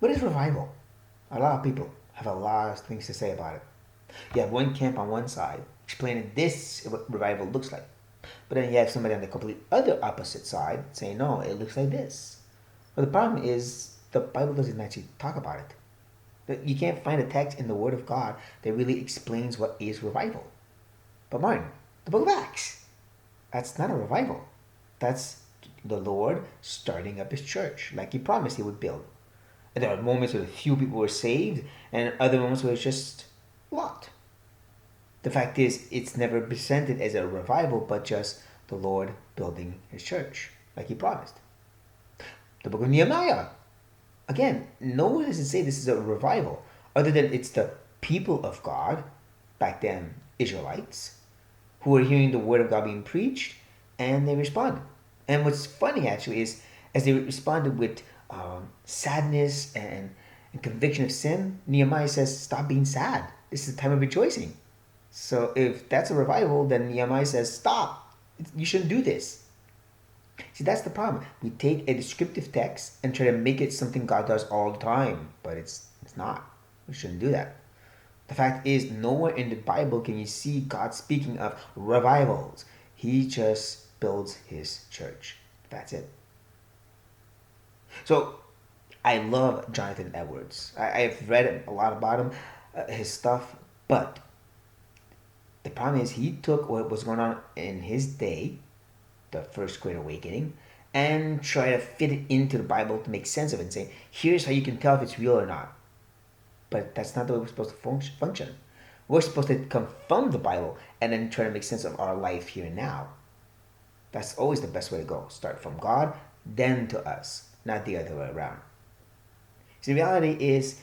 What is revival? A lot of people have a lot of things to say about it. You have one camp on one side explaining this what revival looks like. But then you have somebody on the complete other opposite side saying, no, it looks like this. But the problem is the Bible doesn't actually talk about it. You can't find a text in the Word of God that really explains what is revival. But Martin, the book of Acts, that's not a revival. That's the Lord starting up his church like he promised he would build. And there are moments where a few people were saved, and other moments where it's just a lot. The fact is, it's never presented as a revival, but just the Lord building his church, like he promised. The book of Nehemiah. Again, nowhere does it say this is a revival, other than it's the people of God, back then Israelites, who are hearing the word of God being preached, and they responded. And what's funny actually is, as they responded with sadness and conviction of sin, Nehemiah says, "Stop being sad. This is a time of rejoicing." So if that's a revival, then Nehemiah says, "Stop. You shouldn't do this." See, that's the problem. We take a descriptive text and try to make it something God does all the time, but it's not. We shouldn't do that. The fact is, nowhere in the Bible can you see God speaking of revivals. He just builds his church. That's it. So, I love Jonathan Edwards. I've read a lot about him, his stuff, but the problem is he took what was going on in his day, the First Great Awakening, and tried to fit it into the Bible to make sense of it and say, here's how you can tell if it's real or not. But that's not the way we're supposed to function. We're supposed to come from the Bible and then try to make sense of our life here and now. That's always the best way to go. Start from God, then to us, not the other way around. So the reality is,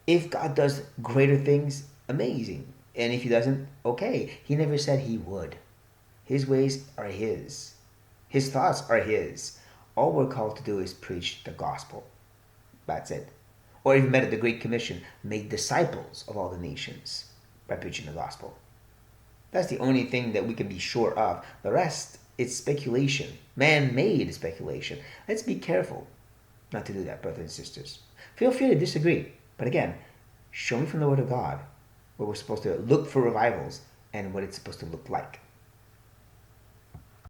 if God does greater things, amazing. And if he doesn't, okay. He never said he would. His ways are his. His thoughts are his. All we're called to do is preach the gospel. That's it. Or even better, the Great Commission, make disciples of all the nations by preaching the gospel. That's the only thing that we can be sure of. The rest, it's speculation, man-made speculation. Let's be careful not to do that, brothers and sisters. Feel free to disagree, but again, show me from the Word of God where we're supposed to look for revivals and what it's supposed to look like.